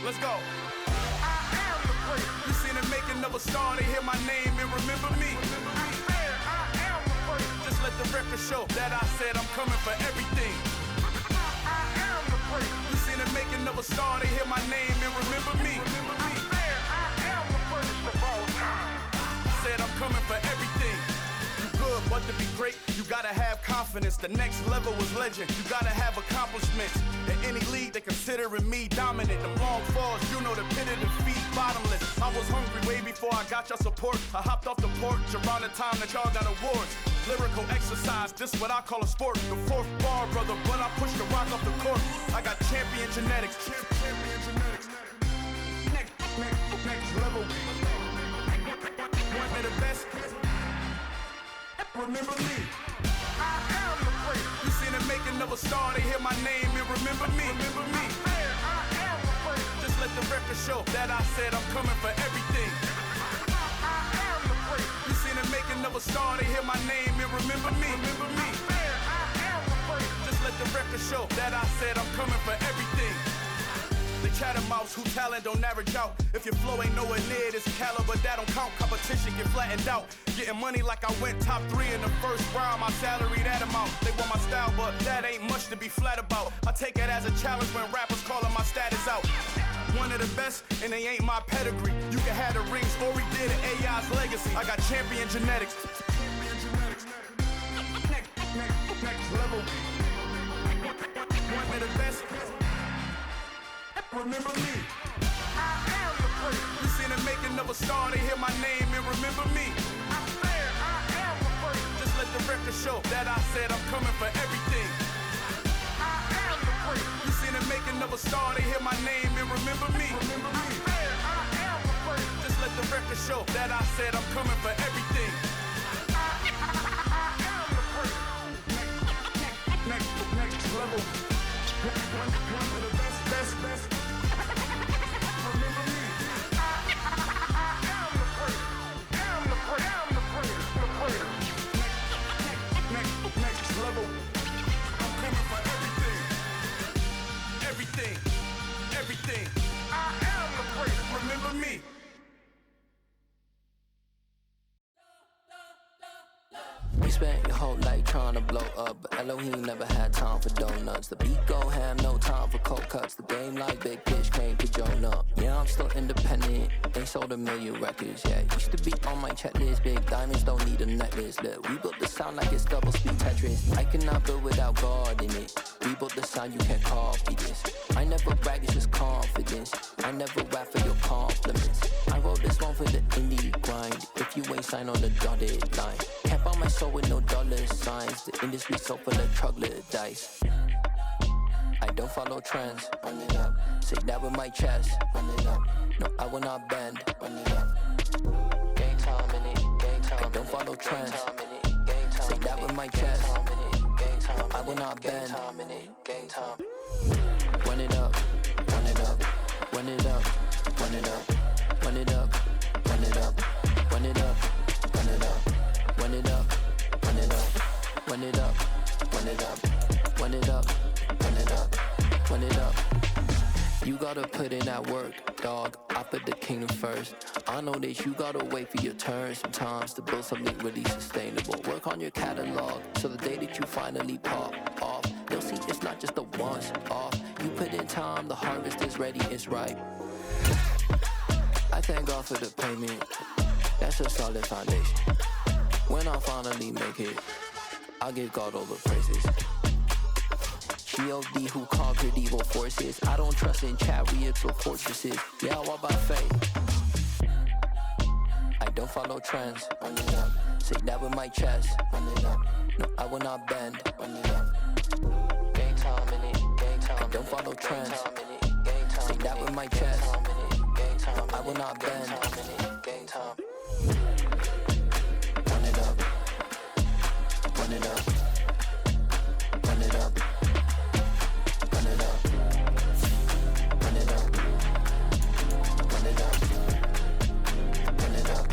Let's go. I am the great. You seen the making of a star, they hear my name and remember me. I am the great. Just let the record show that I said I'm coming for everything. I am the great. You seen the making of a star, they hear my name and remember me. I am the greatest of all time. Said I'm coming for everything. You good, but to be great, you gotta have confidence. The next level was legend. You gotta have accomplishments. In any league, they considering me dominant. The long falls, you know the pit of defeat, bottomless. I was hungry way before I got your support. I hopped off the porch around the time that y'all got awards. Lyrical exercise, this what I call a sport. The fourth bar, brother, but I pushed the rock off the court. I got champion genetics. Champion genetics. Next level. One of the best. Remember me. I am the great. You seen the making of a star, they hear my name and remember me. Remember me. I am the great. Just let the record show that I said I'm coming for everything. I am the great. You seen the making of a star, they hear my name and remember me. Remember me. I am the great. Just let the record show that I said I'm coming for everything. The chattermouths who talent don't average out. If your flow ain't nowhere near this caliber, that don't count. Competition get flattened out. Getting money like I went top 3 in the first round. My salary that amount. They want my style, but that ain't much to be flat about. I take it as a challenge when rappers calling my status out. One of the best, and they ain't my pedigree. You can have the rings, or we did it, AI's legacy. I got champion genetics. Champion genetics. Next level. One of the best. Remember me. I am the great. You seen the making of a star, they hear my name and remember me. I am the great. Just let the record show that I said I'm coming for everything. I am the great. You seen the making of a star, they hear my name and remember me. Remember me. I am the great. Just let the record show that I said I'm coming for everything. I am the great. Next level. One of the best. Remember me. I am the great. I'm the great. Next level. I'm coming for everything. I am the great. Remember me. You spent your whole life trying to blow up, but Elohim never had time for donuts. The beat go ham, no time for cold cuts. The game like Big Pitch came to Jonah. Yeah, I'm still independent, they sold 1 million records. Yeah, used to be on my checklist. Big diamonds don't need a necklace. Look, we built the sound like it's double speed Tetris. I cannot build without God in it. We built the sound, you can't copy this. I never brag, it's just confidence. I never rap for your compliments. I wrote this one for the indie grind. If you ain't signed on the dotted line, can't buy my soul with no dollar signs. The industry so full of troglodytes. I don't follow trends. Run it up. Say that with my chest. Run it up. No, I will not bend. Run it up. Game time in it. Game time. I don't follow trends. Say that with my chest. No, I will not bend. Game time. Run it up. Run it up. Run it up. Run it up. Run it up. Run it up. Run it up. Run it up. Run it up. Run it up. Run it up. Run it up. Run it up. Run it up. Run it up. You gotta put in that work, dog. I put the kingdom first. I know that you gotta wait for your turn sometimes to build something really sustainable. Work on your catalog, so the day that you finally pop off, you'll see it's not just a once off. You put in time, the harvest is ready, it's ripe. I thank God for the payment. That's a solid foundation. When I finally make it, I'll give God all the praises. G.O.D. who conquered evil forces. I don't trust in chariots or fortresses. Yeah, I walk by faith. I don't follow trends. Run it up. Say that with my chest. Run it up. No, I will not bend. Run it up. Game time in it. Game time. I don't follow trends. Say that with my chest. No, I will not bend. Game time. Run it up. Run it up. Run it up. Run it up. Run it up. Run it up. Run it up.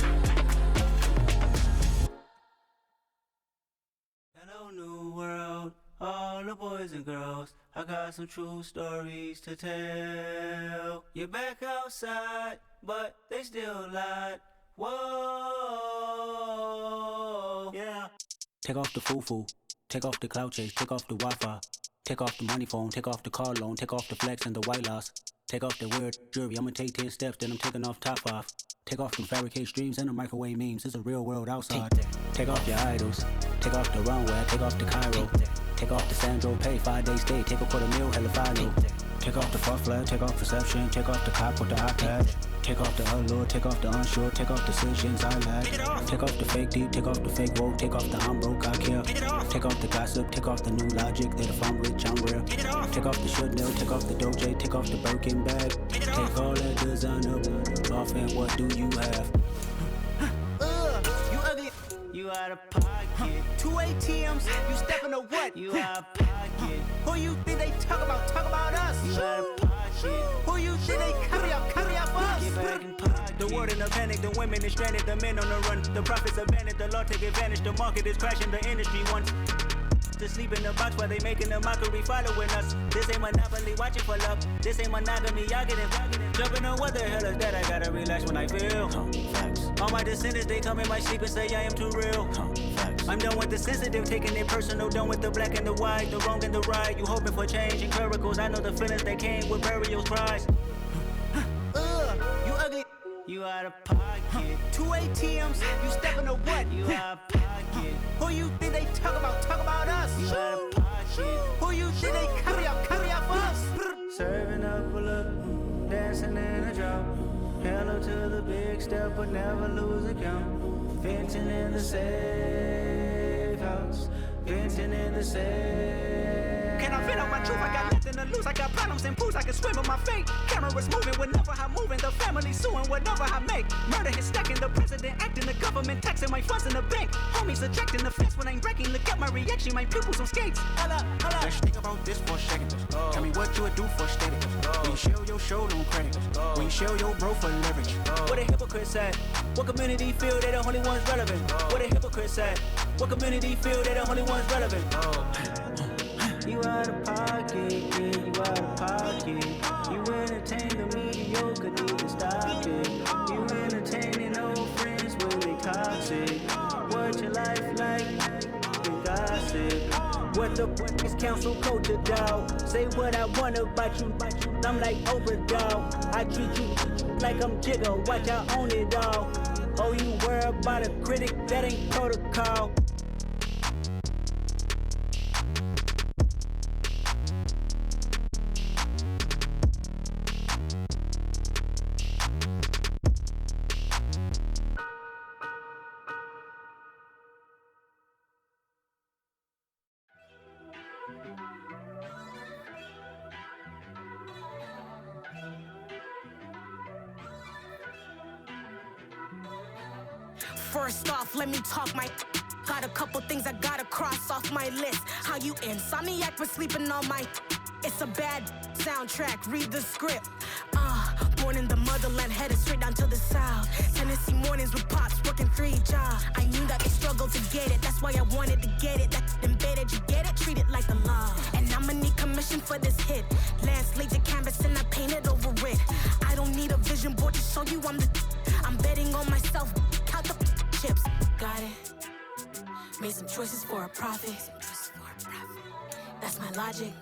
Hello, new world. All the boys and girls. ghost. I got some true stories to tell. You're back outside, but they still lied. Whoa, yeah. Take off the foo-foo, take off the cloud chase, take off the Wi-Fi, take off the money phone, take off the car loan, take off the flex and the white loss. Take off the weird jury, I'ma take 10 steps, then I'm taking off top 5. Take off them fabricated streams and the microwave memes, it's a real world outside. Take off your idols, take off the runway, take off the Cairo. Take off the Sandro pay, 5 days stay, take a $250,000, hella final. Take off the fuck flag, take off perception, take off the cop with the iPad. Take off the allure, take off the unsure, take off decisions I lack. Take off the fake deep, take off the fake woke, take off the I'm broke, I care. Take off the gossip, take off the new logic, that if I'm rich, I'm real. Take off the should know, take off the Doge, take off the Birkin bag. Take all that designer off and what do you have? You ugly, you out of pocket. 2 ATMs, you stepping to what? You out of pocket. Who you think they talk about us? You out of pocket. Who you think they carry up for us? Get back in pocket. The world in a panic, the women is stranded, the men on the run. The profits abandoned, the law take advantage, the market is crashing, the industry wants to sleep in the box while they making a mockery following us. This ain't monopoly, watching for love. This ain't monogamy, y'all get it. Jumping on what the hell is that? I gotta relax when I feel. All my descendants, they come in my sleep and say I am too real. I'm done with the sensitive, taking it personal. Done with the black and the white, the wrong and the right. You hoping for change and miracles. I know the feelings that came with burial cries. You ugly, you out of pocket. 2 ATMs, you stepping to what? You out of pocket. Who you think they talk about us? You out of pocket. Who you think they carry up for us? Serving up a look, dancing in a drop. Hello to the big step, but never lose a count. Venting in the safe house, venting in the safe. Can I vent out my truth? I got nothing to lose. I got problems and pools. I can swim with my fate. Cameras moving whenever I'm moving. The family suing whatever I make. Murder is stacking. The president acting. The government taxing my funds in the bank. Homies ejecting the fence when I'm breaking. Look at my reaction. My pupils on skates. Holla. Let's think about this for a second. Tell me what you would do for status. When you show your show, no credit. When you show your bro for leverage. What a hypocrite said. What community feel they the only ones relevant? What a hypocrite said. What community feel they the only ones relevant? You out of pocket, yeah, you out of pocket. You entertain the mediocre, need to stop it. You entertaining old friends when they toxic. What your life like? You gossip. What the fuck is council culture, dog? Say what I want about you. I'm like overdog. I treat you like I'm Jigga. Watch I own it all. Oh, you worry about a critic? That ain't protocol. First off, let me talk my. Got a couple things I gotta cross off my list. How you insomniac for sleeping on my. It's a bad soundtrack, read the script. Born in the motherland, headed straight down to the south. Tennessee mornings with pops, working 3 jobs. I knew that they struggled to get it, that's why I wanted to get it. That's embedded, you get it, treat it like a law. And I'ma need commission for this hit. Lance laid the canvas and I painted over it. I don't need a vision board to show you I'm betting on myself, count the chips. Got it. Made some choices for a profit. That's my logic.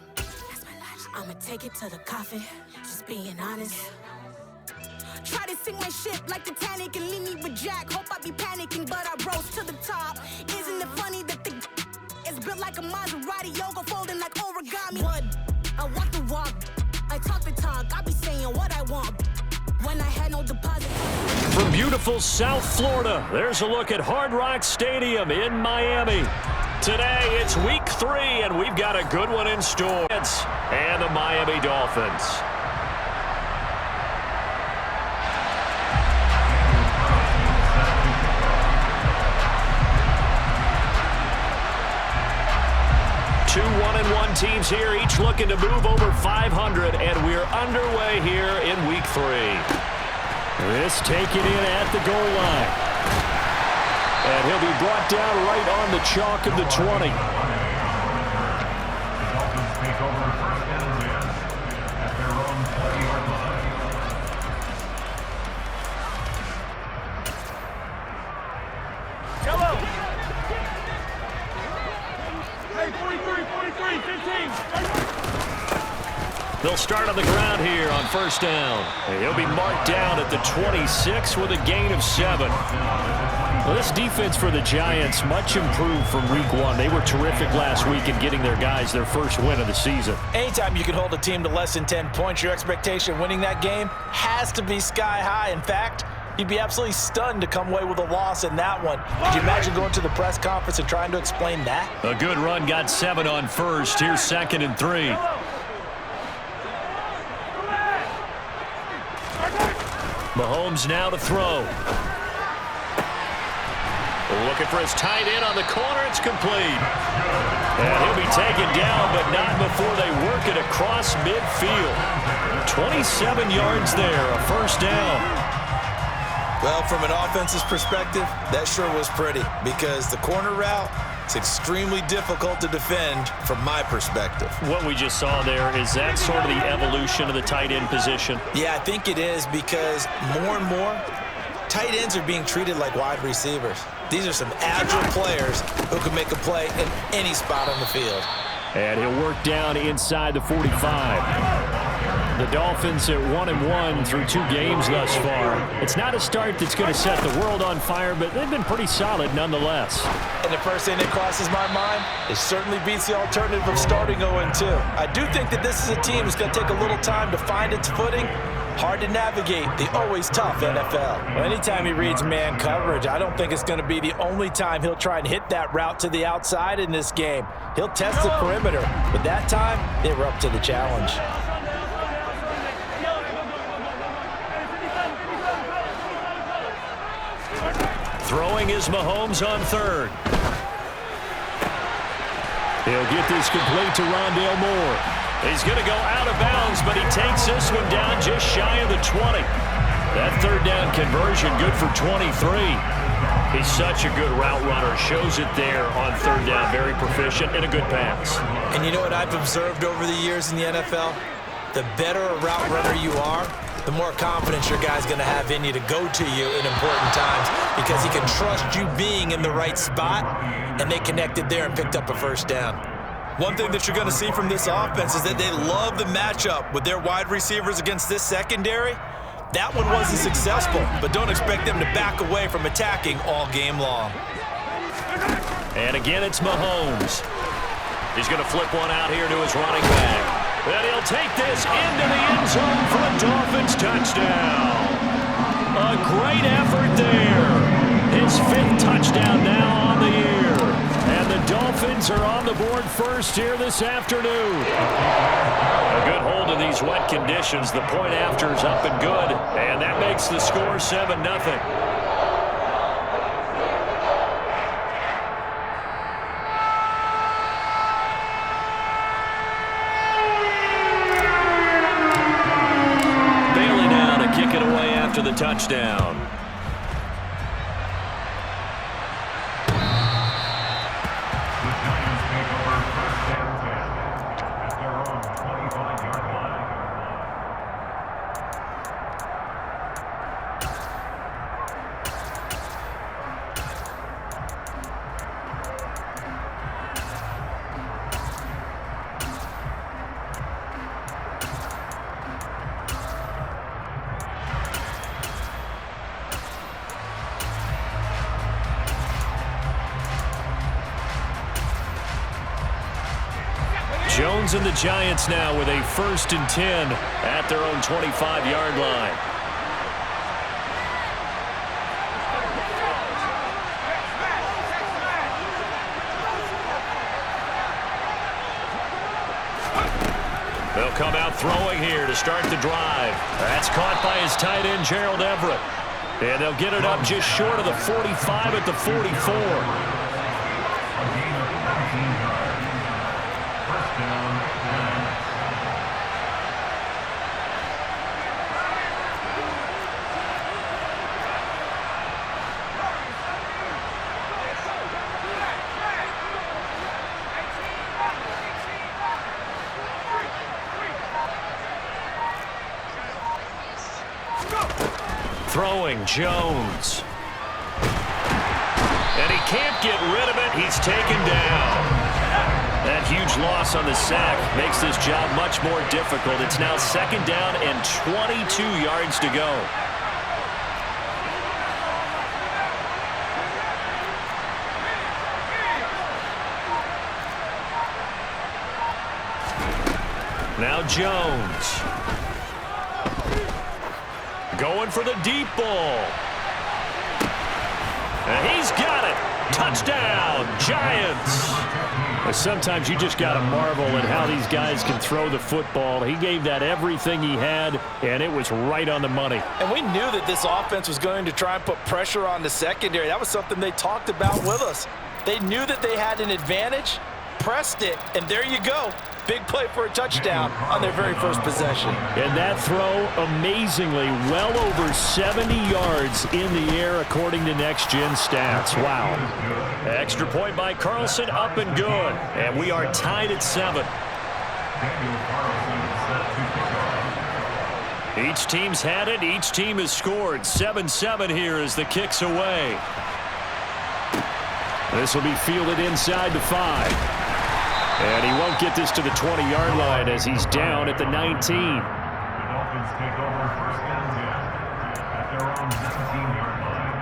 I'ma take it to the coffin. Just being honest. Try to sink my ship like Titanic and leave me with Jack. Hope I be panicking, but I rose to the top. Isn't it funny that the is built like a Maserati, yoga folding like origami? What? I walk the walk. I talk the talk. I be saying what I want. When I had no deposit. From beautiful South Florida, there's a look at Hard Rock Stadium in Miami. Today, it's week 3, and we've got a good one in store. And the Miami Dolphins. Two 1-1 teams here, each looking to move over 500, and we're underway here in week 3. This taken in at the goal line. And he'll be brought down right on the chalk of the 20. Dolphins take over They'll start on the ground here on first down. And he'll be marked down at the 26 with a gain of 7. Well, this defense for the Giants much improved from week 1. They were terrific last week in getting their guys their first win of the season. Anytime you can hold a team to less than 10 points, your expectation winning that game has to be sky high. In fact, you'd be absolutely stunned to come away with a loss in that one. Could you imagine going to the press conference and trying to explain that? A good run got 7 on first. Here's 2nd and 3. Mahomes now to throw. Looking for his tight end on the corner. It's complete. And he'll be taken down, but not before they work it across midfield. 27 yards there, a first down. Well, from an offense's perspective, that sure was pretty because the corner route is extremely difficult to defend from my perspective. What we just saw there, is that sort of the evolution of the tight end position? Yeah, I think it is because more and more, tight ends are being treated like wide receivers. These are some agile players who can make a play in any spot on the field. And he'll work down inside the 45. The Dolphins at 1-1 through 2 games thus far. It's not a start that's going to set the world on fire, but they've been pretty solid nonetheless. And the first thing that crosses my mind, it certainly beats the alternative of starting 0-2. I do think that this is a team that's going to take a little time to find its footing. Hard to navigate the always tough NFL. Well, anytime he reads man coverage, I don't think it's going to be the only time he'll try and hit that route to the outside in this game. He'll test the perimeter, but that time, they were up to the challenge. Throwing is Mahomes on 3rd. He'll get this complete to Rondale Moore. He's going to go out of bounds, but he takes this one down just shy of the 20. That 3rd down conversion good for 23. He's such a good route runner. Shows it there on 3rd down. Very proficient and a good pass. And you know what I've observed over the years in the NFL? The better a route runner you are, the more confidence your guy's going to have in you to go to you in important times because he can trust you being in the right spot, and they connected there and picked up a first down. One thing that you're going to see from this offense is that they love the matchup with their wide receivers against this secondary. That one wasn't successful, but don't expect them to back away from attacking all game long. And again, it's Mahomes. He's going to flip one out here to his running back. And he'll take this into the end zone for a Dolphins touchdown. A great effort there. His 5th touchdown now on the year. And the Dolphins are on the board first here this afternoon. A good hold of these wet conditions. The point after is up and good. And that makes the score 7-0. Kick it away after the touchdown. Jones and the Giants now with a 1st and 10 at their own 25-yard line. They'll come out throwing here to start the drive. That's caught by his tight end, Gerald Everett. And they'll get it up just short of the 45 at the 44. Throwing Jones. And he can't get rid of it. He's taken down. That huge loss on the sack makes this job much more difficult. It's now 2nd down and 22 yards to go. Now Jones. Going for the deep ball. And he's got it. Touchdown, Giants. Sometimes you just got to marvel at how these guys can throw the football. He gave that everything he had, and it was right on the money. And we knew that this offense was going to try and put pressure on the secondary. That was something they talked about with us. They knew that they had an advantage, pressed it, and there you go. Big play for a touchdown on their very first possession. And that throw, amazingly, well over 70 yards in the air, according to Next Gen Stats. Wow. Extra point by Carlson, up and good. And we are tied at 7. Each team's had it. Each team has scored. 7-7 here as the kick's away. This will be fielded inside the 5. And he won't get this to the 20-yard line as he's down at the 19. The Dolphins take over 1st and 10 at their own 19-yard line.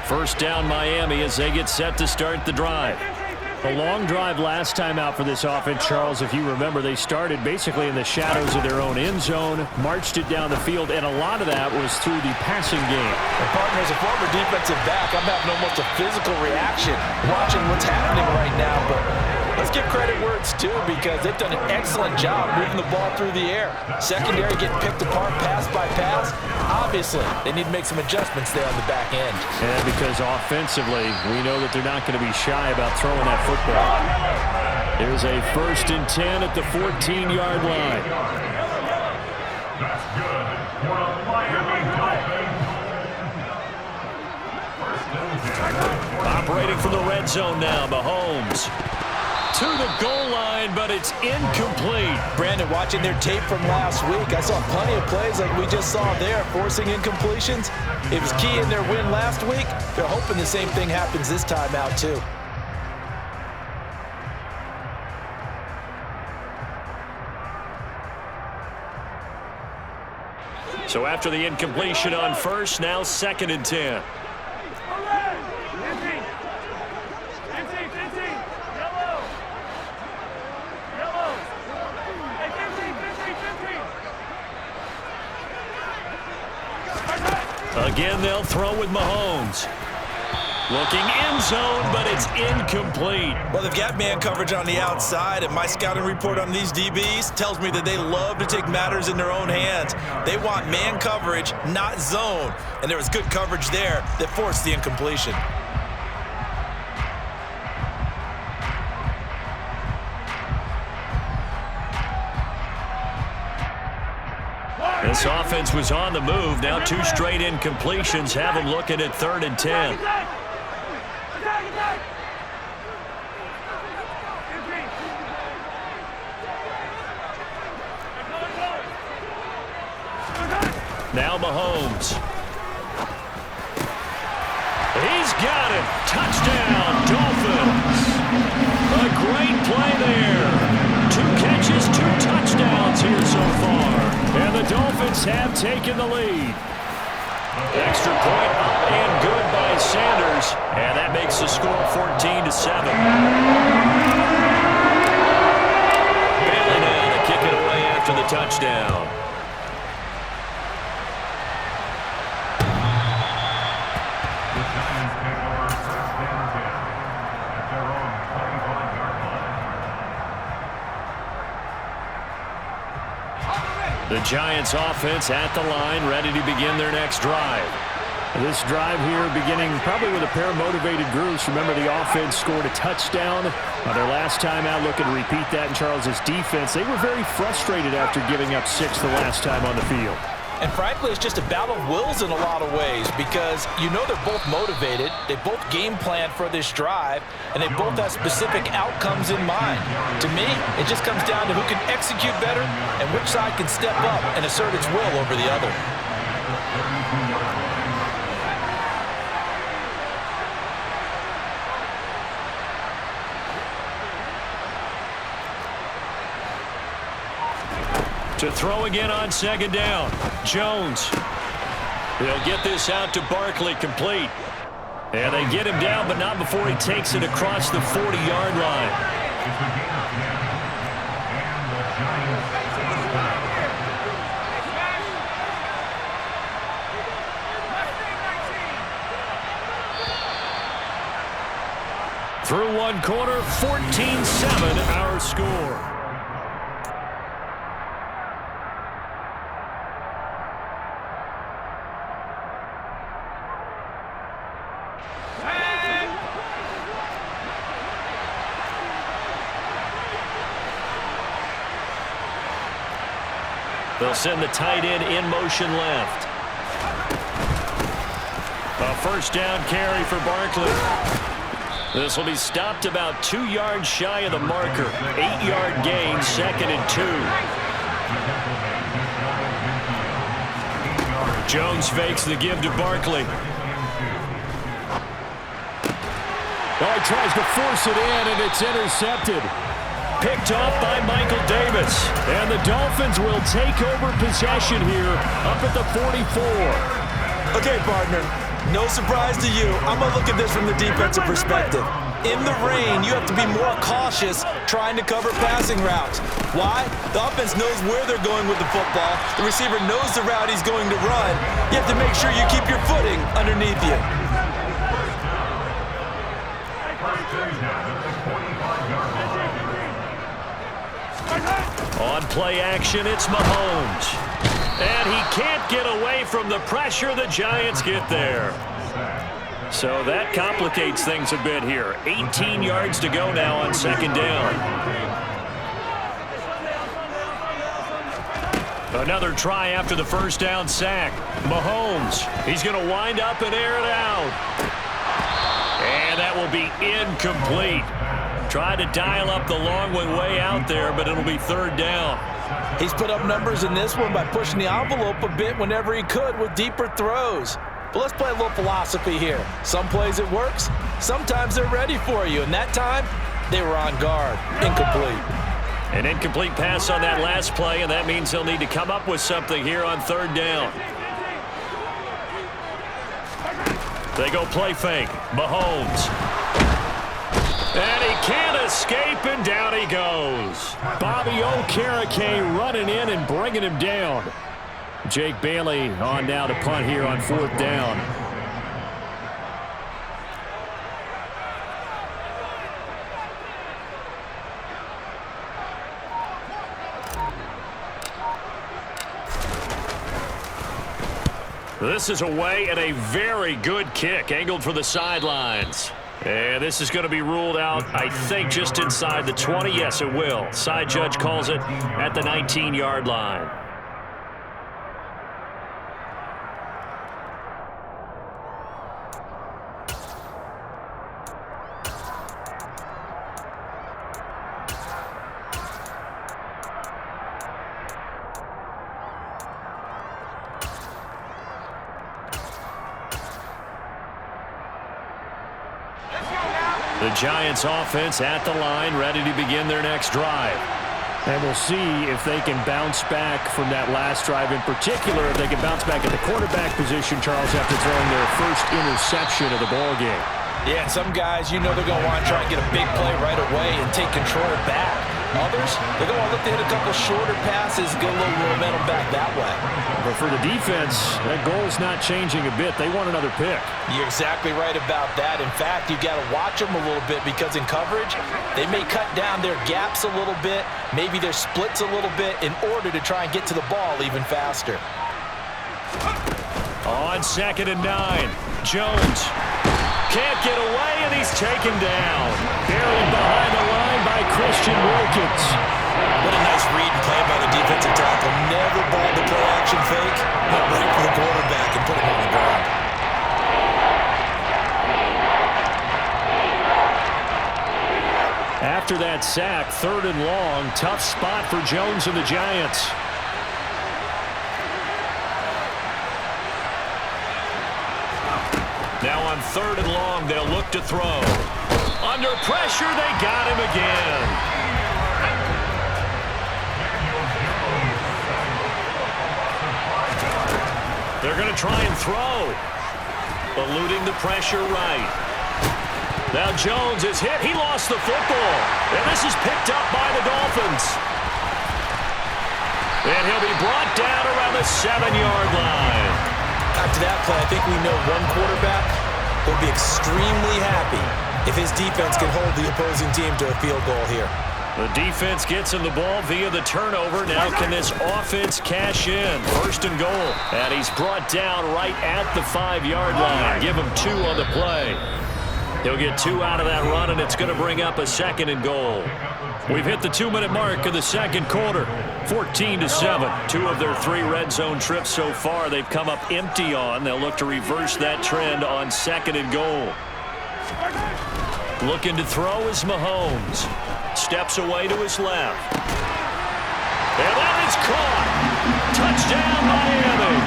First down Miami as they get set to start the drive. A long drive last time out for this offense, Charles. If you remember, they started basically in the shadows of their own end zone, marched it down the field, and a lot of that was through the passing game. And partner, as a former defensive back, I'm having almost a physical reaction watching what's happening right now. But let's give credit where it's due because they've done an excellent job moving the ball through the air. Secondary getting picked apart pass by pass. Obviously, they need to make some adjustments there on the back end. And because offensively, we know that they're not going to be shy about throwing that football. There's a 1st and 10 at the 14-yard line. That's good for the Miami Dolphins. Operating from the red zone now, Mahomes. To the goal line, but it's incomplete. Brandon, watching their tape from last week, I saw plenty of plays like we just saw there, forcing incompletions. It was key in their win last week. They're hoping the same thing happens this time out, too. So after the incompletion on 1st, now 2nd and 10. Again, they'll throw with Mahomes. Looking end zone, but it's incomplete. Well, they've got man coverage on the outside, and my scouting report on these DBs tells me that they love to take matters in their own hands. They want man coverage, not zone. And there was good coverage there that forced the incompletion. This offense was on the move. Now 2 straight incompletions have them looking at 3rd and 10. Now Mahomes. He's got it. Touchdown, Dolphins. A great play there. 2 catches, 2 touchdowns here so far. And the Dolphins have taken the lead. Extra point up and good by Sanders. And that makes the score 14-7. Bailey now to kick it away after the touchdown. The Giants take over 1st and 10 at their own 25-yard line. The Giants offense at the line, ready to begin their next drive. This drive here beginning probably with a pair of motivated groups. Remember, the offense scored a touchdown on their last time out. Looking to repeat that in Charles's defense. They were very frustrated after giving up 6 the last time on the field. And frankly, it's just a battle of wills in a lot of ways because you know they're both motivated, they both game plan for this drive, and they both have specific outcomes in mind. To me, it just comes down to who can execute better and which side can step up and assert its will over the other. To throw again on second down. Jones. They'll get this out to Barkley, complete. And they get him down, but not before he takes it across the 40-yard line. It's a gain of 10, and the Giants first down. Through one quarter, 14-7 our score. They'll send the tight end in motion left. A first down carry for Barkley. This will be stopped about 2 yards shy of the marker. 8-yard gain, 2nd and 2. Jones fakes the give to Barkley. Oh, he tries to force it in, and it's intercepted. Picked off by Michael Davis. And the Dolphins will take over possession here up at the 44. Okay, partner, no surprise to you. I'm going to look at this from the defensive perspective. In the rain, you have to be more cautious trying to cover passing routes. Why? The offense knows where they're going with the football. The receiver knows the route he's going to run. You have to make sure you keep your footing underneath you. On play action, it's Mahomes. And he can't get away from the pressure. The Giants get there. So that complicates things a bit here. 18 yards to go now on second down. Another try after the first down sack. Mahomes, he's going to wind up and air it out. And that will be incomplete. Tried to dial up the long way out there, but it'll be third down. He's put up numbers in this one by pushing the envelope a bit whenever he could with deeper throws. But let's play a little philosophy here. Some plays it works, sometimes they're ready for you, and that time they were on guard. Incomplete. An incomplete pass on that last play, and that means they'll need to come up with something here on third down. They go play fake. Mahomes. And he can't escape, and down he goes. Bobby Okereke running in and bringing him down. Jake Bailey on now to punt here on fourth down. This is away and a very good kick angled for the sidelines. And this is going to be ruled out, I think, just inside the 20. Yes, it will. Side judge calls it at the 19-yard line. The Giants offense at the line, ready to begin their next drive. And we'll see if they can bounce back from that last drive in particular, if they can bounce back at the quarterback position, Charles, after throwing their first interception of the ballgame. Yeah, and some guys, you know they're going to want to try and get a big play right away and take control back. Others, they're going to look to hit a couple shorter passes, get a little momentum back that way. But for the defense, that goal's not changing a bit. They want another pick. You're exactly right about that. In fact, you've got to watch them a little bit because in coverage, they may cut down their gaps a little bit, maybe their splits a little bit in order to try and get to the ball even faster. On 2nd and 9, Jones can't get away, and he's taken down. Buried behind the line by Christian Wilkins. What a nice read and play by the defensive tackle. Never balled the play-action fake. that sack. 3rd and long. Tough spot for Jones and the Giants. Now on 3rd and long, they'll look to throw. Under pressure, they got him again. They're going to try and throw. Eluding the pressure right. Now Jones is hit. He lost the football. And this is picked up by the Dolphins. And he'll be brought down around the 7-yard line. After that play, I think we know one quarterback will be extremely happy if his defense can hold the opposing team to a field goal here. The defense gets him the ball via the turnover. Now can this offense cash in? 1st and goal. And he's brought down right at the 5-yard line. Give him 2 on the play. He'll get 2 out of that run, and it's going to bring up a 2nd and goal. We've hit the 2-minute mark of the 2nd quarter. 14-7. 2 of their 3 red zone trips so far they've come up empty on. They'll look to reverse that trend on 2nd and goal. Looking to throw is Mahomes. Steps away to his left. And that is caught. Touchdown, Miami.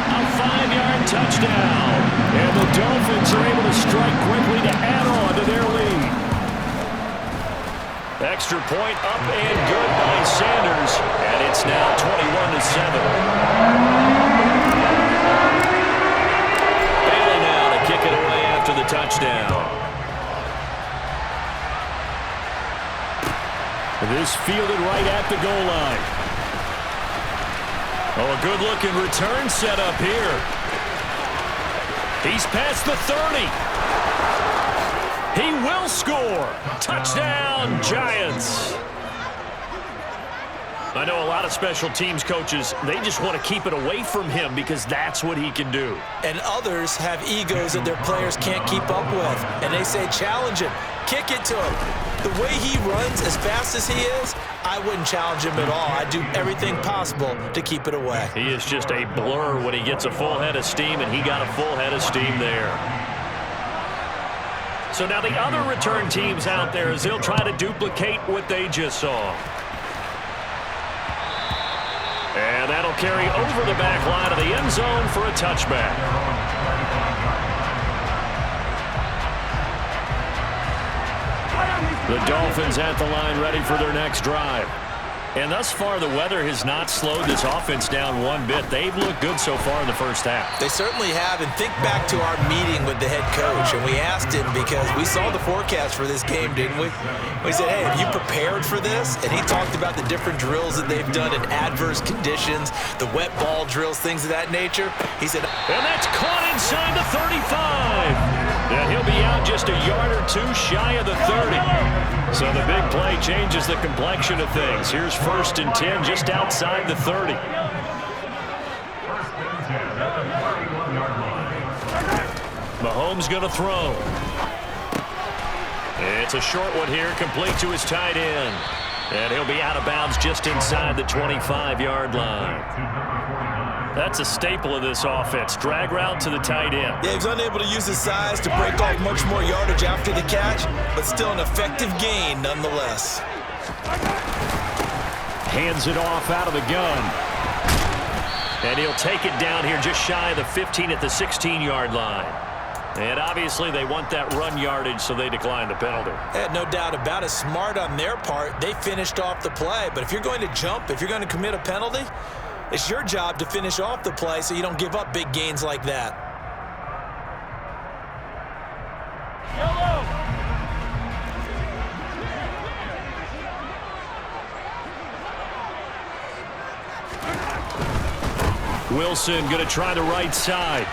A 5-yard touchdown. And the Dolphins are able to strike quickly to add on to their lead. Extra point up and good by Sanders. And it's now 21-7. Bailey now to kick it away after the touchdown. This fielded right at the goal line. Oh, a good-looking return set up here. He's past the 30. He will score. Touchdown, Giants. I know a lot of special teams coaches, they just want to keep it away from him because that's what he can do. And others have egos that their players can't keep up with. And they say, challenge him. Kick it to him. The way he runs as fast as he is, I wouldn't challenge him at all. I'd do everything possible to keep it away. He is just a blur when he gets a full head of steam, and he got a full head of steam there. So now the other return teams out there as they'll try to duplicate what they just saw. And that'll carry over the back line of the end zone for a touchback. The Dolphins at the line ready for their next drive. And thus far, the weather has not slowed this offense down one bit. They've looked good so far in the first half. They certainly have. And think back to our meeting with the head coach. And we asked him because we saw the forecast for this game, didn't we? We said, hey, have you prepared for this? And he talked about the different drills that they've done in adverse conditions, the wet ball drills, things of that nature. He said, and that's caught inside the 35. And he'll be out just a yard or 2 shy of the 30. So the big play changes the complexion of things. Here's 1st and 10 just outside the 30. Mahomes going to throw. It's a short one here, complete to his tight end. And he'll be out of bounds just inside the 25-yard line. That's a staple of this offense. Drag route to the tight end. Yeah, he was unable to use his size to break off much more yardage after the catch, but still an effective gain nonetheless. Hands it off out of the gun. And he'll take it down here just shy of the 15 at the 16-yard line. And obviously they want that run yardage, so they decline the penalty. No doubt about it. Smart on their part. They finished off the play. But if you're going to jump, if you're going to commit a penalty, it's your job to finish off the play so you don't give up big gains like that. Wilson going to try the right side.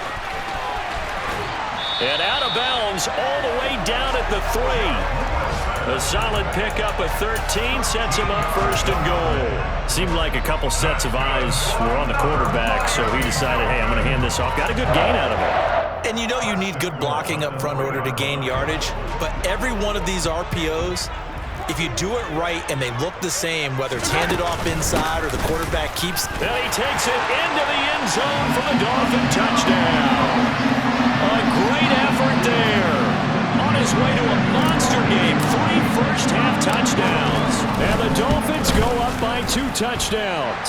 And out of bounds all the way down at the 3. A solid pickup of 13 sets him up 1st and goal. Seemed like a couple sets of eyes were on the quarterback, so he decided, hey, I'm going to hand this off. Got a good gain out of it. And you know you need good blocking up front in order to gain yardage, but every one of these RPOs, if you do it right and they look the same, whether it's handed off inside or the quarterback keeps... And he takes it into the end zone for the Dolphin touchdown. A great effort there on a his way to a monster game. 3 first-half touchdowns. And the Dolphins go up by 2 touchdowns.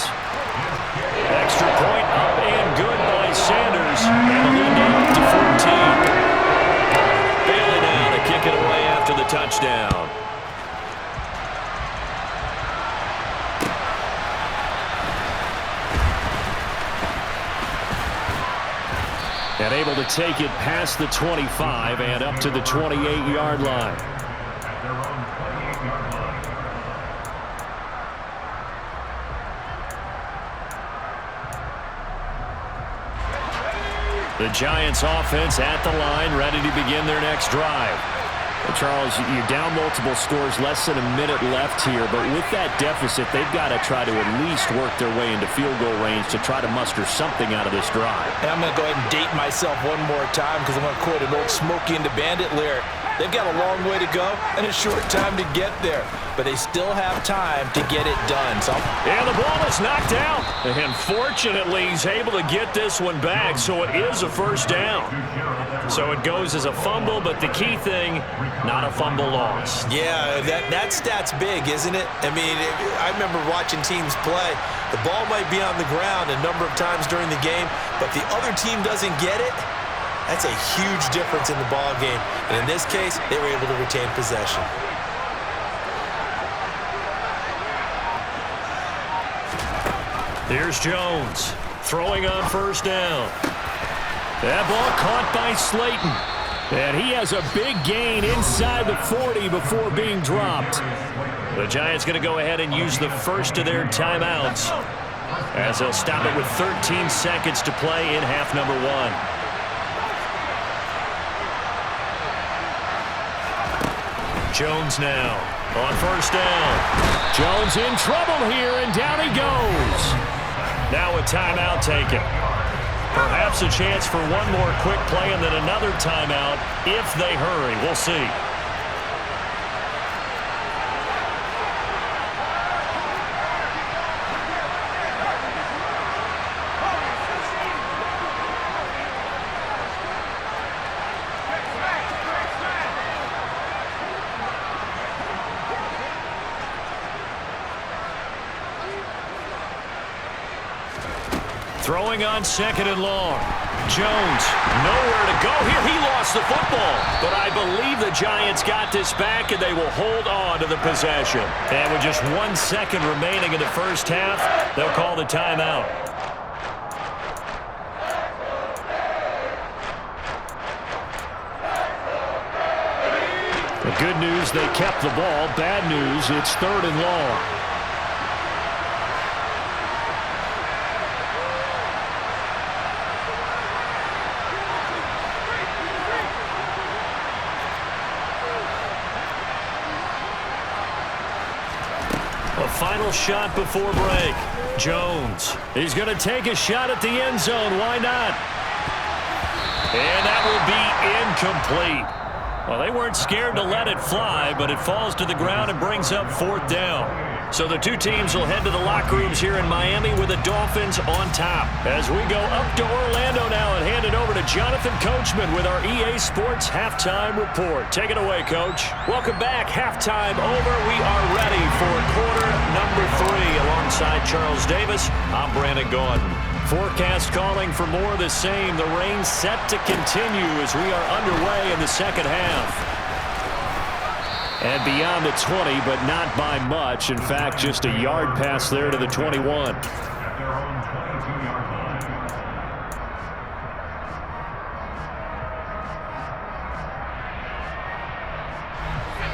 Extra point up and good by Sanders. And the lead now up to 14. Bailey now to kick it away after the touchdown. And able to take it past the 25 and up to the 28-yard line. At their own 28-yard line. The Giants offense at the line, ready to begin their next drive. Well, Charles, you're down multiple scores, less than a minute left here, but with that deficit, they've got to try to at least work their way into field goal range to try to muster something out of this drive. And I'm going to go ahead and date myself one more time because I'm going to quote an old Smokey and the Bandit lyric. They've got a long way to go and a short time to get there, but they still have time to get it done. So, and the ball is knocked out. And fortunately, he's able to get this one back, so it is a first down. So it goes as a fumble, but the key thing, not a fumble loss. Yeah, that stat's big, isn't it? I mean, I remember watching teams play. The ball might be on the ground a number of times during the game, but the other team doesn't get it. That's a huge difference in the ball game. And in this case, they were able to retain possession. Here's Jones throwing on first down. That ball caught by Slayton. And he has a big gain inside the 40 before being dropped. The Giants going to go ahead and use the first of their timeouts as they'll stop it with 13 seconds to play in half number 1. Jones now on first down. Jones in trouble here, and down he goes. Now a timeout taken. Perhaps a chance for one more quick play and then another timeout if they hurry. We'll see. Throwing on second and long. Jones, nowhere to go here. He lost the football. But I believe the Giants got this back, and they will hold on to the possession. And with just 1 second remaining in the first half, they'll call the timeout. The good news, they kept the ball. Bad news, it's third and long. Final shot before break. Jones. He's going to take a shot at the end zone. Why not? And that will be incomplete. Well, they weren't scared to let it fly, but it falls to the ground and brings up fourth down. So the two teams will head to the locker rooms here in Miami with the Dolphins on top. As we go up to Orlando now and hand it over to Jonathan Coachman with our EA Sports Halftime Report. Take it away, Coach. Welcome back. Halftime over. We are ready for quarter number 3. Alongside Charles Davis, I'm Brandon Gaudin. Forecast calling for more of the same. The rain set to continue as we are underway in the second half. And beyond the 20, but not by much. In fact, just a yard pass there to the 21. At their own 22-yard line.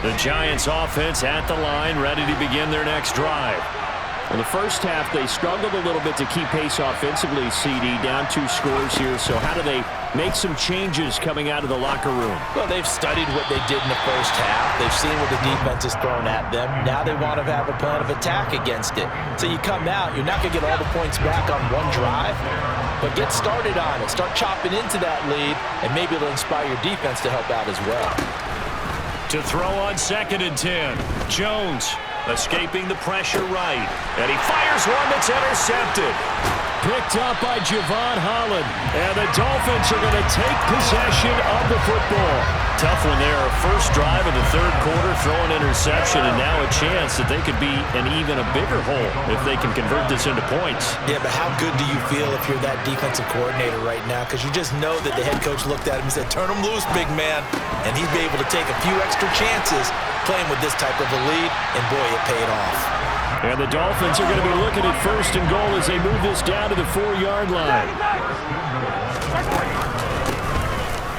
The Giants offense at the line, ready to begin their next drive. In the first half, they struggled a little bit to keep pace offensively, CD, down 2 scores here. So how do they make some changes coming out of the locker room? Well, they've studied what they did in the first half. They've seen what the defense has thrown at them. Now they want to have a plan of attack against it. So you come out, you're not going to get all the points back on one drive, but get started on it. Start chopping into that lead, and maybe it'll inspire your defense to help out as well. To throw on 2nd and 10, Jones escaping the pressure right. And he fires one that's intercepted. picked up by Javon Holland. And the Dolphins are going to take possession of the football. Tough one there. First drive of the third quarter, throw an interception, and now a chance that they could be in even a bigger hole if they can convert this into points. Yeah, but how good do you feel if you're that defensive coordinator right now? Because you just know that the head coach looked at him and said, turn him loose, big man. And he's been able to take a few extra chances playing with this type of a lead, and boy, it paid off. And the Dolphins are going to be looking at first and goal as they move this down to the 4-yard line.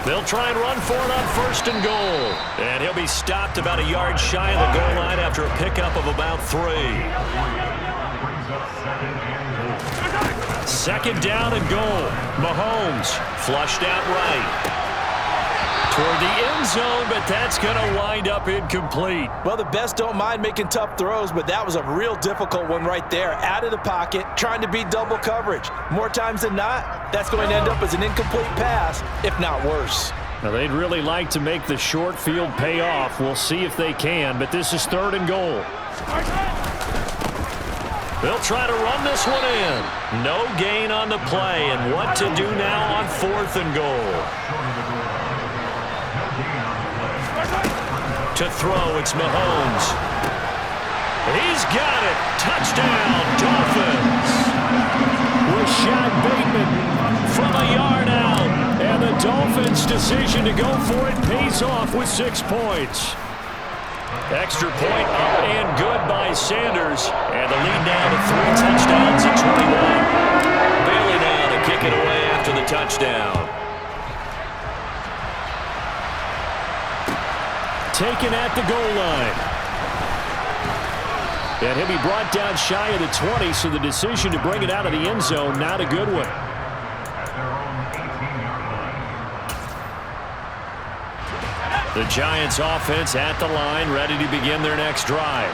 They'll try and run for it on first and goal. And he'll be stopped about a yard shy of the goal line after a pickup of about 3. Second down and goal. Mahomes flushed out right toward the end zone, but that's going to wind up incomplete. Well, the best don't mind making tough throws, but that was a real difficult one right there. Out of the pocket, trying to beat double coverage. More times than not, that's going to end up as an incomplete pass, if not worse. Now, they'd really like to make the short field pay off. We'll see if they can, but this is third and goal. They'll try to run this one in. No gain on the play, and what to do now on fourth and goal. To throw, it's Mahomes. He's got it. Touchdown, Dolphins. Rashad Bateman from a yard out. And the Dolphins' decision to go for it pays off with 6 points. Extra point up and good by Sanders. And the lead now to 3 touchdowns at 21. Bailey now to kick it away after the touchdown. Taken at the goal line. And he'll be brought down shy of the 20, so the decision to bring it out of the end zone, not a good one. The Giants offense at the line, ready to begin their next drive.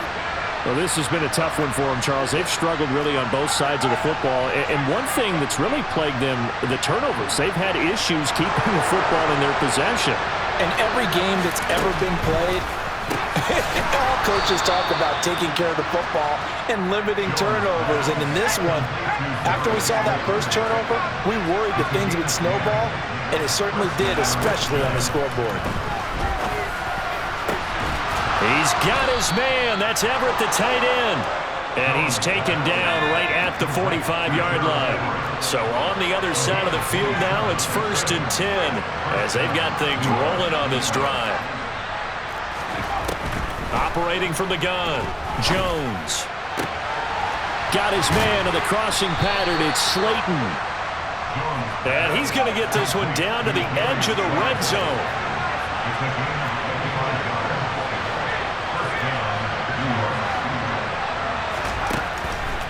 Well, this has been a tough one for them, Charles. They've struggled really on both sides of the football. And one thing that's really plagued them, the turnovers. They've had issues keeping the football in their possession. In every game that's ever been played, all coaches talk about taking care of the football and limiting turnovers. And in this one, after we saw that first turnover, we worried that things would snowball, and it certainly did, especially on the scoreboard. He's got his man. That's Everett, the tight end. And he's taken down right at the 45-yard line. So on the other side of the field now, it's 1st and 10 as they've got things rolling on this drive. Operating from the gun, Jones. Got his man in the crossing pattern. It's Slayton. And he's going to get this one down to the edge of the red zone.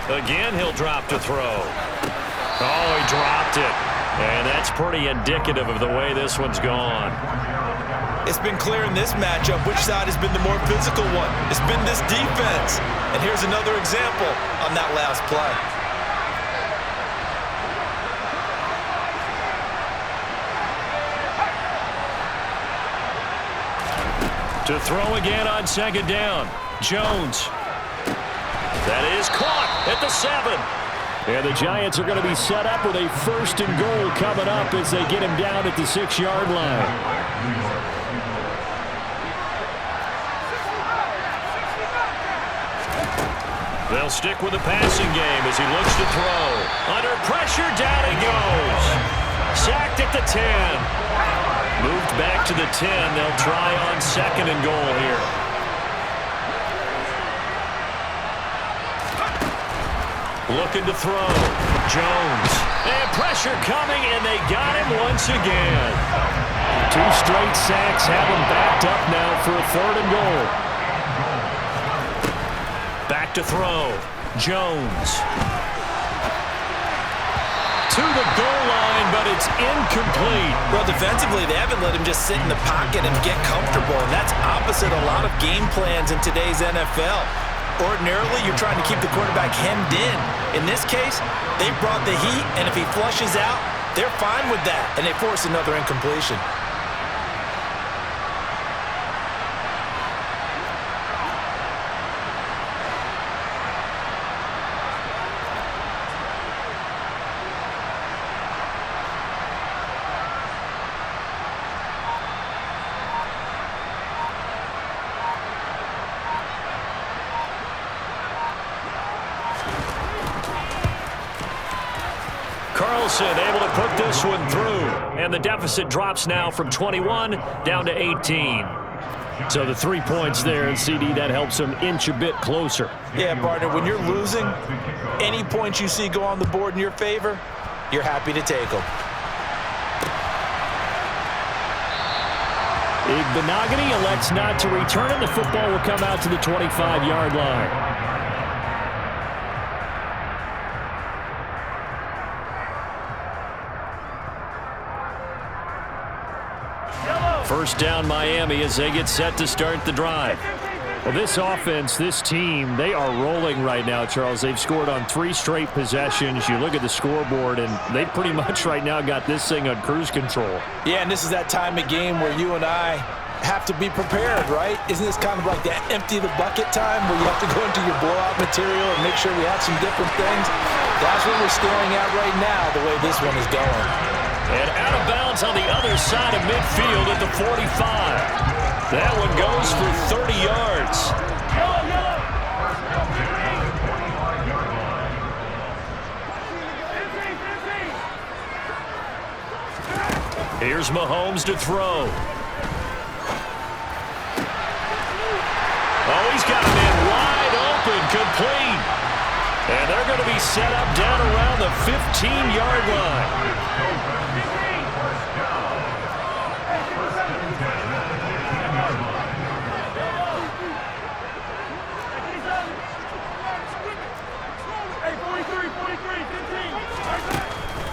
Again, he'll drop to throw. Oh, he dropped it. And that's pretty indicative of the way this one's gone. It's been clear in this matchup which side has been the more physical one. It's been this defense. And here's another example on that last play. To throw again on second down. Jones. That is caught at the 7. And the Giants are going to be set up with a 1st and goal coming up as they get him down at the 6-yard line. They'll stick with the passing game as he looks to throw. Under pressure, down he goes. Sacked at the 10. Moved back to the 10. They'll try on 2nd and goal here. Looking to throw. Jones. And pressure coming, and they got him once again. 2 straight sacks have him backed up now for a 3rd and goal. Back to throw. Jones. To the goal line, but it's incomplete. Well, defensively, they haven't let him just sit in the pocket and get comfortable, and that's opposite a lot of game plans in today's NFL. Ordinarily, you're trying to keep the quarterback hemmed in. In this case, they brought the heat, and if he flushes out, they're fine with that, and they force another incompletion. Wilson able to put this one through. And the deficit drops now from 21 down to 18. So the 3 points there, and CD, that helps them inch a bit closer. Yeah, partner, when you're losing, any points you see go on the board in your favor, you're happy to take them. Igbenogany elects not to return it. The football will come out to the 25-yard line. First down Miami as they get set to start the drive. Well, this offense, this team, they are rolling right now, Charles. They've scored on 3 straight possessions. You look at the scoreboard, and they pretty much right now got this thing on cruise control. Yeah, and this is that time of game where you and I have to be prepared, right? Isn't this kind of like that empty the bucket time where you have to go into your blowout material and make sure we have some different things? That's what we're staring at right now, the way this one is going. And out of bounds on the other side of midfield at the 45. That one goes for 30 yards. Here's Mahomes to throw. Oh, he's got a man wide open, complete. And they're going to be set up down around the 15-yard line.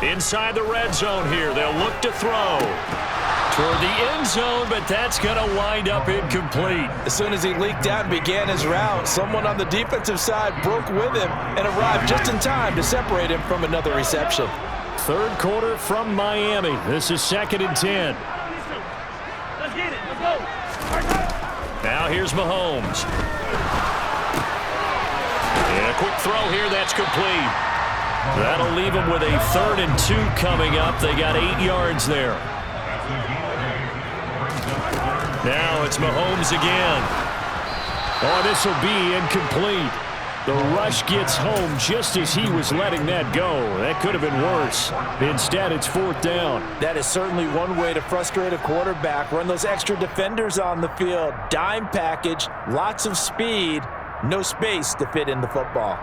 Inside the red zone here, they'll look to throw toward the end zone, but that's going to wind up incomplete. As soon as he leaked out and began his route, someone on the defensive side broke with him and arrived just in time to separate him from another reception. Third quarter from Miami. This is 2nd and 10. Let's get it. Let's go. Now here's Mahomes. And a quick throw here, that's complete. That'll leave them with a 3rd and 2 coming up. They got 8 yards there. Now it's Mahomes again. Oh, this will be incomplete. The rush gets home just as he was letting that go. That could have been worse. Instead, it's 4th down. That is certainly one way to frustrate a quarterback. Run those extra defenders on the field. Dime package, lots of speed, no space to fit in the football.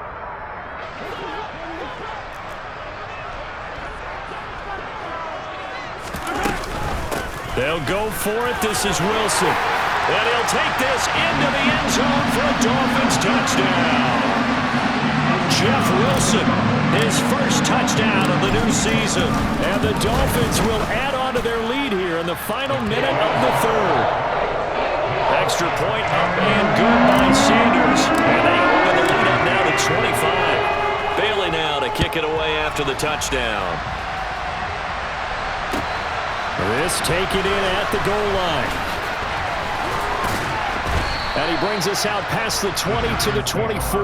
They'll go for it. This is Wilson. And he'll take this into the end zone for a Dolphins touchdown. Jeff Wilson, his first touchdown of the new season. And the Dolphins will add on to their lead here in the final minute of the 3rd. Extra point up and good by Sanders. And they open the lead up now to 25. Bailey now to kick it away after the touchdown. This taken in at the goal line. And he brings us out past the 20 to the 24.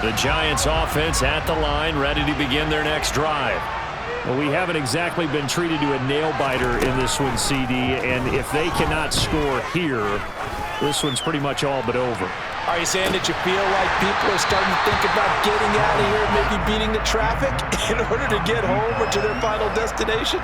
The Giants offense at the line, ready to begin their next drive. Well, we haven't exactly been treated to a nail-biter in this one, CD, and if they cannot score here, this one's pretty much all but over. Are you saying that you feel like people are starting to think about getting out of here, maybe beating the traffic in order to get home or to their final destination?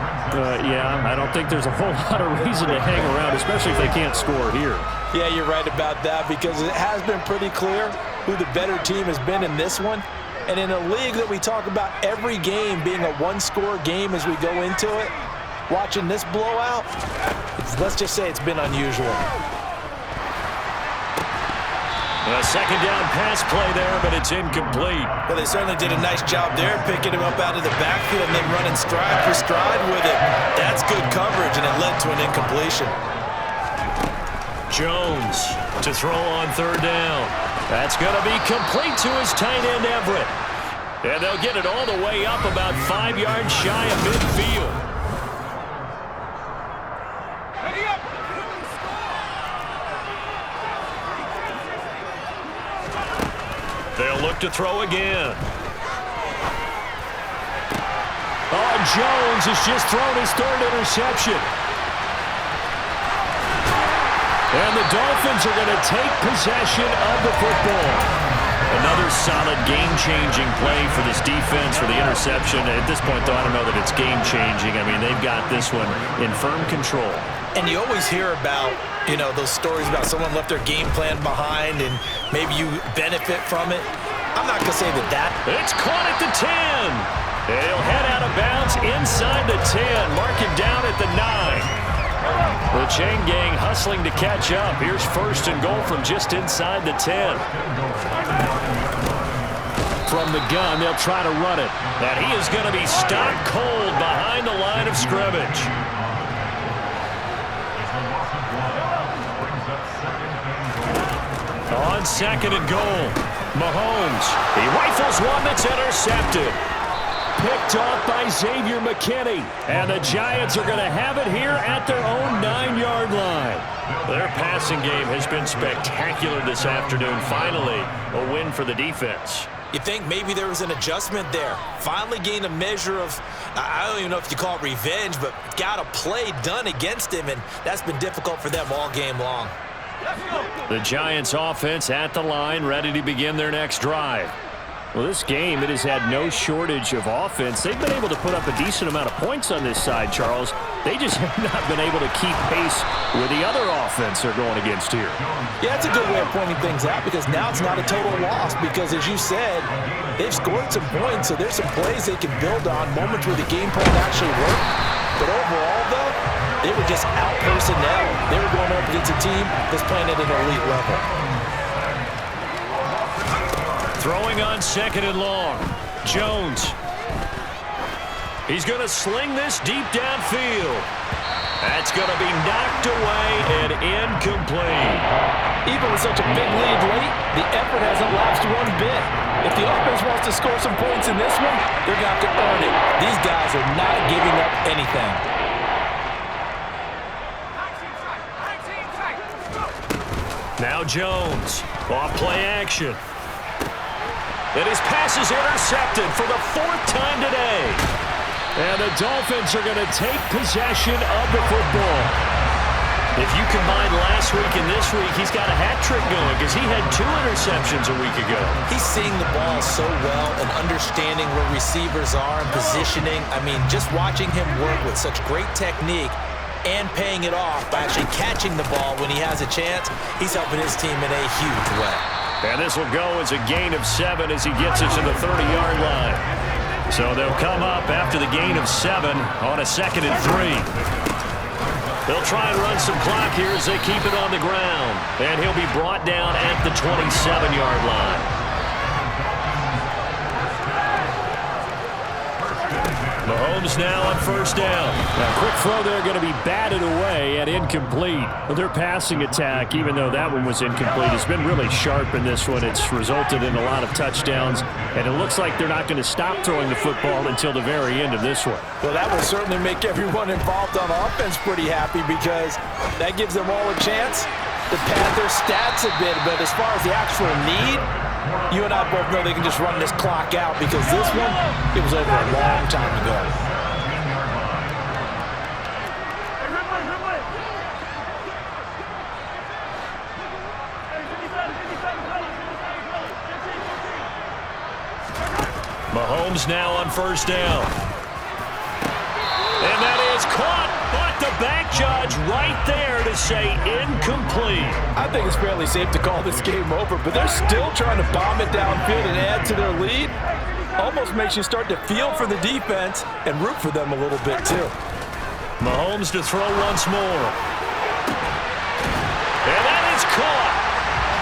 Yeah, I don't think there's a whole lot of reason to hang around, especially if they can't score here. Yeah, you're right about that because it has been pretty clear who the better team has been in this one. And in a league that we talk about every game being a one-score game as we go into it, watching this blowout, let's just say it's been unusual. A second down pass play there, but it's incomplete. Well, they certainly did a nice job there, picking him up out of the backfield and then running stride for stride with it. That's good coverage, and it led to an incompletion. Jones to throw on 3rd down. That's going to be complete to his tight end, Everett. And they'll get it all the way up about 5 yards shy of midfield. They'll look to throw again. Oh, Jones has just thrown his 3rd interception. And the Dolphins are going to take possession of the football. game-changing play for this defense for the interception. At this point, though, I don't know that it's game-changing. I mean, they've got this one in firm control. And you always hear about, those stories about someone left their game plan behind and maybe you benefit from it. I'm not going to say that. It's caught at the 10. He'll head out of bounds inside the 10. Mark him down at the 9. The chain gang hustling to catch up. Here's 1st and goal from just inside the 10. From the gun, they'll try to run it. And he is going to be stopped cold behind the line of scrimmage. On 2nd and goal, Mahomes. He rifles one that's intercepted. Picked off by Xavier McKinney. And the Giants are going to have it here at their own 9-yard line. Their passing game has been spectacular this afternoon. Finally, a win for the defense. You think maybe there was an adjustment there. Finally gained a measure of, I don't even know if you call it revenge, but got a play done against him, and that's been difficult for them all game long. The Giants offense at the line, ready to begin their next drive. Well, this game, it has had no shortage of offense. They've been able to put up a decent amount of points on this side, Charles. They just have not been able to keep pace with the other offense they're going against here. Yeah, that's a good way of pointing things out because now it's not a total loss because, as you said, they've scored some points, so there's some plays they can build on, moments where the game plan actually worked. But overall, though, they were just out-personnel. They were going up against a team that's playing at an elite level. Throwing on 2nd and long. Jones. He's going to sling this deep downfield. That's going to be knocked away and incomplete. Even with such a big lead late, the effort hasn't lapsed one bit. If the offense wants to score some points in this one, they're going to have to earn it. These guys are not giving up anything. Now Jones. Off play action. And his pass is intercepted for the 4th time today. And the Dolphins are going to take possession of the football. If you combine last week and this week, he's got a hat trick going because he had 2 interceptions a week ago. He's seeing the ball so well and understanding where receivers are and positioning. I mean, just watching him work with such great technique and paying it off by actually catching the ball when he has a chance, he's helping his team in a huge way. And this will go as a gain of 7 as he gets it to the 30-yard line. So they'll come up after the gain of 7 on a 2nd and 3. They'll try and run some clock here as they keep it on the ground. And he'll be brought down at the 27-yard line. Mahomes now on 1st down. Now, quick throw there going to be batted away and incomplete. But their passing attack, even though that one was incomplete, has been really sharp in this one. It's resulted in a lot of touchdowns, and it looks like they're not going to stop throwing the football until the very end of this one. Well, that will certainly make everyone involved on offense pretty happy because that gives them all a chance to pad their stats a bit. But as far as the actual need, you and I both know they can just run this clock out because this one, it was over a long time ago. Mahomes now on 1st down. And that is caught, but the back judge right there to say incomplete. I think it's fairly safe to call this game over, but they're still trying to bomb it downfield and add to their lead. Almost makes you start to feel for the defense and root for them a little bit too. Mahomes to throw once more. And that is caught.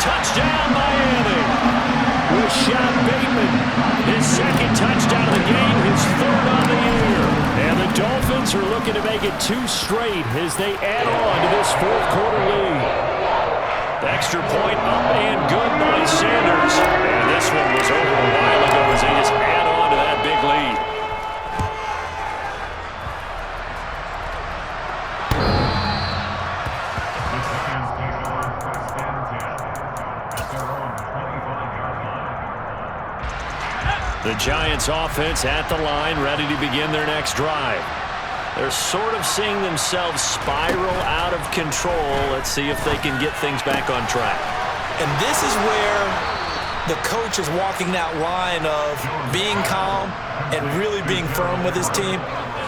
Touchdown Miami. Rashad Bateman, his 2nd touchdown of the game, his 3rd on the year. And the Dolphins are looking to make it 2 straight as they add on to this 4th quarter lead. Extra point up and good by Sanders. And this one was over a while ago as they just add on to that big lead. The Giants offense at the line, ready to begin their next drive. They're sort of seeing themselves spiral out of control. Let's see if they can get things back on track. And this is where the coach is walking that line of being calm and really being firm with his team.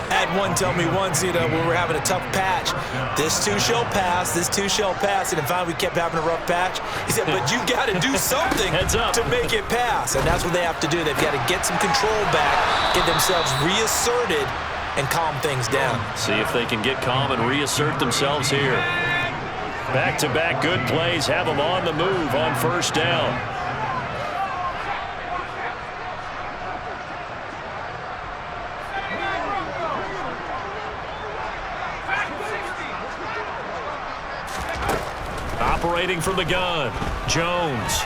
I had one tell me once, when we were having a tough patch, this too shall pass, this too shall pass, and finally we kept having a rough patch. He said, but you got to do something to make it pass, and that's what they have to do. They've got to get some control back, get themselves reasserted, and calm things down. See if they can get calm and reassert themselves here. Back-to-back good plays have them on the move on first down. Operating from the gun, Jones.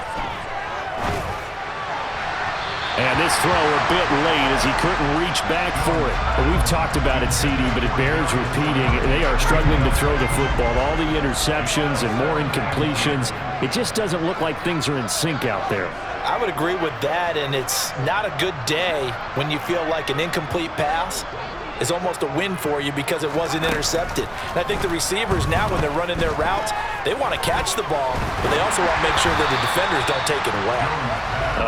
And this throw a bit late as he couldn't reach back for it. But we've talked about it, CD, but it bears repeating. They are struggling to throw the football. All the interceptions and more incompletions. It just doesn't look like things are in sync out there. I would agree with that, and it's not a good day when you feel like an incomplete pass is almost a win for you because it wasn't intercepted. And I think the receivers now, when they're running their routes, they want to catch the ball, but they also want to make sure that the defenders don't take it away.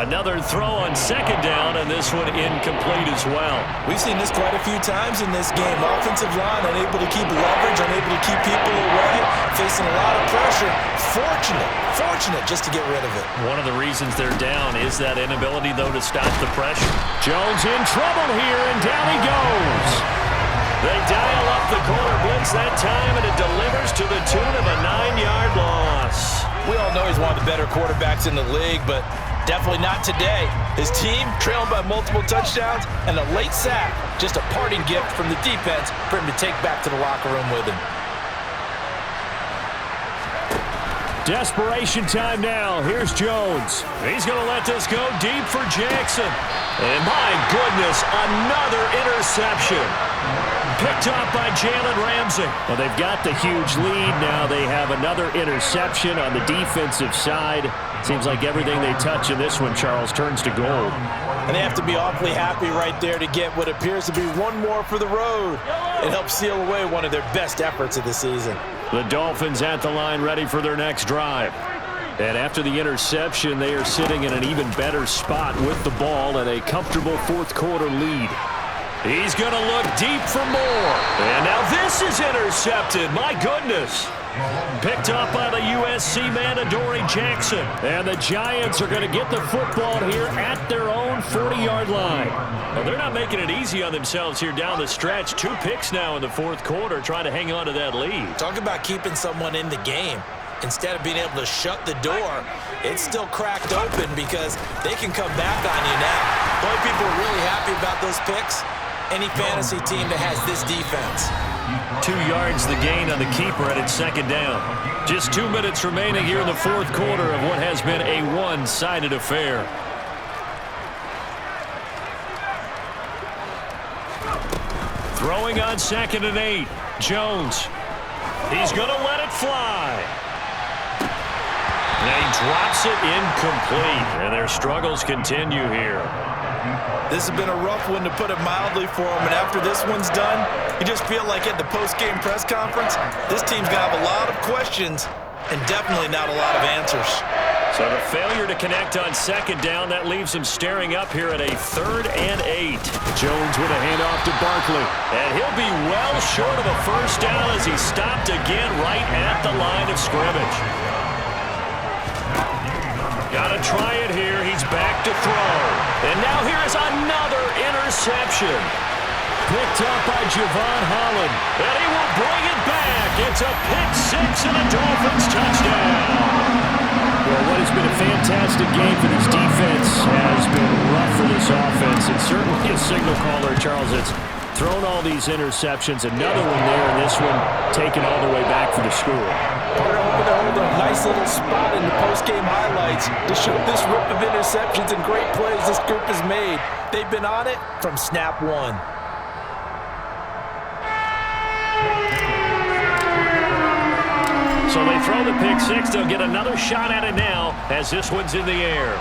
Another throw on second down, and this one incomplete as well. We've seen this quite a few times in this game. Offensive line unable to keep leverage, unable to keep people away, facing a lot of pressure. Fortunate just to get rid of it. One of the reasons they're down is that inability, though, to stop the pressure. Jones in trouble here, and down he goes. They dial up the corner blitz that time, and it delivers to the tune of a 9-yard loss. We all know he's one of the better quarterbacks in the league, but definitely not today. His team trailing by multiple touchdowns, and a late sack, just a parting gift from the defense for him to take back to the locker room with him. Desperation time now. Here's Jones. He's going to let this go deep for Jackson. And my goodness, another interception. Picked off by Jalen Ramsey. Well, they've got the huge lead now. They have another interception on the defensive side. Seems like everything they touch in this one, Charles, turns to gold. And they have to be awfully happy right there to get what appears to be one more for the road. It helps seal away one of their best efforts of the season. The Dolphins at the line ready for their next drive. And after the interception, they are sitting in an even better spot with the ball and a comfortable fourth quarter lead. He's going to look deep for more. And now this is intercepted. My goodness. Picked up by the USC man, Adoree Jackson. And the Giants are going to get the football here at their own 40-yard line. Well, they're not making it easy on themselves here down the stretch. 2 picks now in the fourth quarter trying to hang on to that lead. Talk about keeping someone in the game. Instead of being able to shut the door, it's still cracked open because they can come back on you now. The only people are really happy about those picks, any fantasy team that has this defense. 2 yards the gain on the keeper at its second down. Just 2 minutes remaining here in the fourth quarter of what has been a one-sided affair. Throwing on 2nd and 8. Jones. He's going to let it fly. And he drops it incomplete. And their struggles continue here. This has been a rough one, to put it mildly, for him. And after this one's done, you just feel like at the post-game press conference, this team's going to have a lot of questions and definitely not a lot of answers. So the failure to connect on 2nd down, that leaves him staring up here at a 3rd and 8. Jones with a handoff to Barkley. And he'll be well short of a first down as he stopped again right at the line of scrimmage. Got to try it here. He's back to throw. And now here's another interception. Picked up by Javon Holland. And he will bring it back. It's a pick 6 and a Dolphins touchdown. Well, what has been a fantastic game for this defense has been rough for this offense. It's certainly a signal caller, Charles. It's thrown all these interceptions. Another one there, and this one taken all the way back for the score. They're hoping to hold a nice little spot in the post-game highlights to show this rip of interceptions and great plays this group has made. They've been on it from snap one. So they throw the pick 6. They'll get another shot at it now as this one's in the air.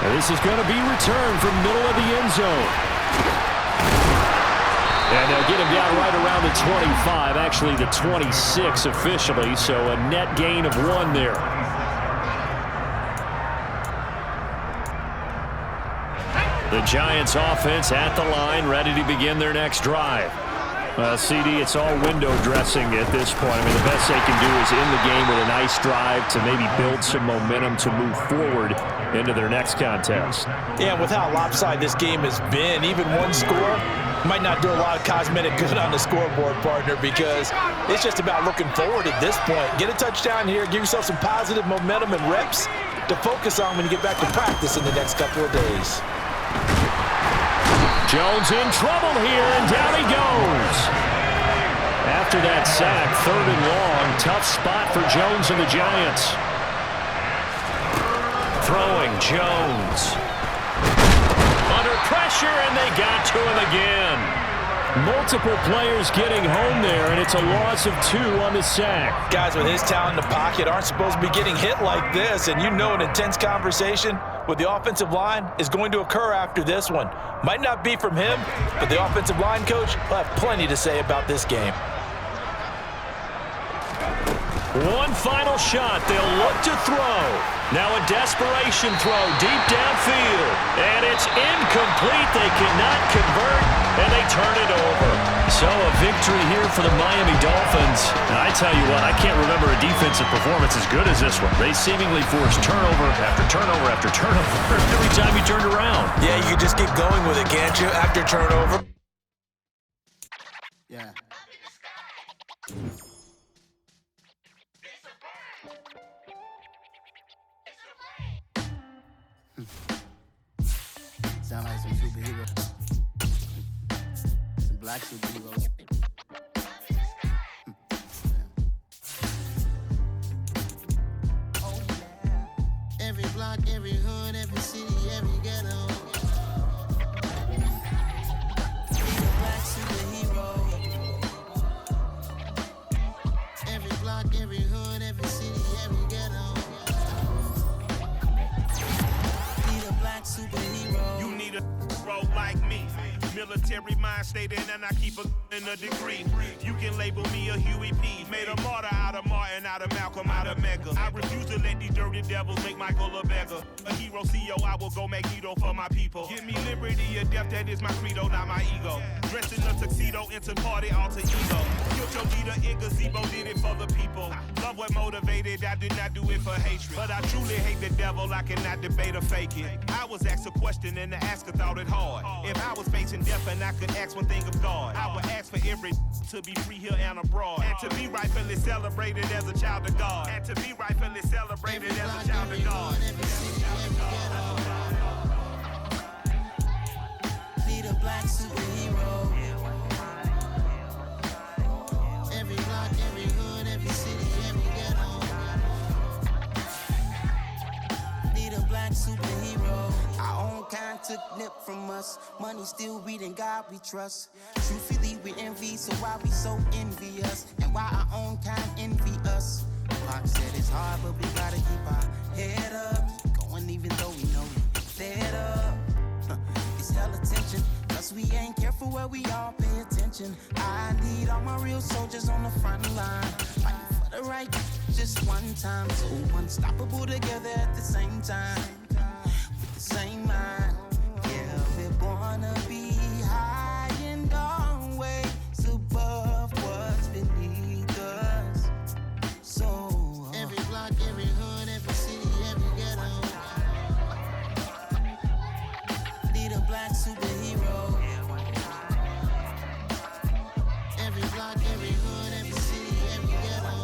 And this is going to be returned from middle of the end zone. And they'll get him down right around the 25, actually the 26 officially, so a net gain of 1 there. The Giants offense at the line, ready to begin their next drive. CD, it's all window dressing at this point. I mean, the best they can do is in the game with a nice drive to maybe build some momentum to move forward into their next contest. Yeah, with how lopsided this game has been, even one score might not do a lot of cosmetic good on the scoreboard, partner, because it's just about looking forward at this point. Get a touchdown here, give yourself some positive momentum and reps to focus on when you get back to practice in the next couple of days. Jones in trouble here, and down he goes. After that sack, 3rd and long, tough spot for Jones and the Giants. Throwing Jones. Under pressure, and they got to him again. Multiple players getting home there, and it's a loss of 2 on the sack. Guys with his talent in the pocket aren't supposed to be getting hit like this, and you know an intense conversation with the offensive line is going to occur after this one. Might not be from him, but the offensive line coach will have plenty to say about this game. One final shot. They'll look to throw. Now a desperation throw deep downfield. And it's incomplete. They cannot convert, and they turn it over. So a victory here for the Miami Dolphins. And I tell you what, I can't remember a defensive performance as good as this one. They seemingly forced turnover after turnover after turnover every time you turned around. Yeah, you can just keep going with it, can't you, after turnover? Yeah. Sound like some superheroes. Some black superheroes. Every block, every hood, every city, every ghetto. Black superhero. Every block, every hood, every city, every ghetto. Need a black superhero. You need a role like me. Military mind stated, and I keep a degree. You can label me a Huey P. Made a martyr out of Martin, out of Malcolm, out of Mega. I refuse to let these dirty devils make Michael a beggar. A hero CEO, I will go Magneto for my people. Give me liberty or death, that is my credo, not my ego. Dressed in a tuxedo, into party, alter ego. Killed your leader in gazebo, did it for the people. Love what motivated, I did not do it for hatred. But I truly hate the devil, I cannot debate or fake it. I was asked a question and the asker thought it hard. If I was facing death and I could ask one thing of God, I would ask for every to be free here and abroad, and to be rightfully celebrated as a child of God, and to be rightfully celebrated as a child of God. Need a black superhero. Every block, every hood, every city, every ghetto. Need a black superhero. Our own kind took nip from us. Money still reading God we trust. Truthfully we envy, so why we so envious? And why our own kind envy us? Pac said it's hard, but we gotta keep our head up. Going even though we know we fed up. It's hell attention, cause we ain't careful where we all pay attention. I need all my real soldiers on the front line, fighting for the right just one time. So unstoppable together at the same time, with the same mind. Yeah, we're gonna be high and always above what's beneath us. So every block, every hood, every city, every ghetto. Need a black superhero. Every block, every hood, every city, every ghetto.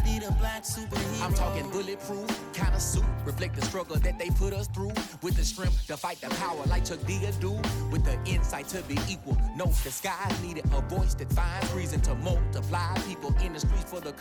Need a black superhero. I'm talking bulletproof kind of suit, reflect the struggle that they put us through, with the strength to fight the power like Chuck D do, with the insight to be equal. No, the sky needed a voice that finds reason to multiply people in the streets for the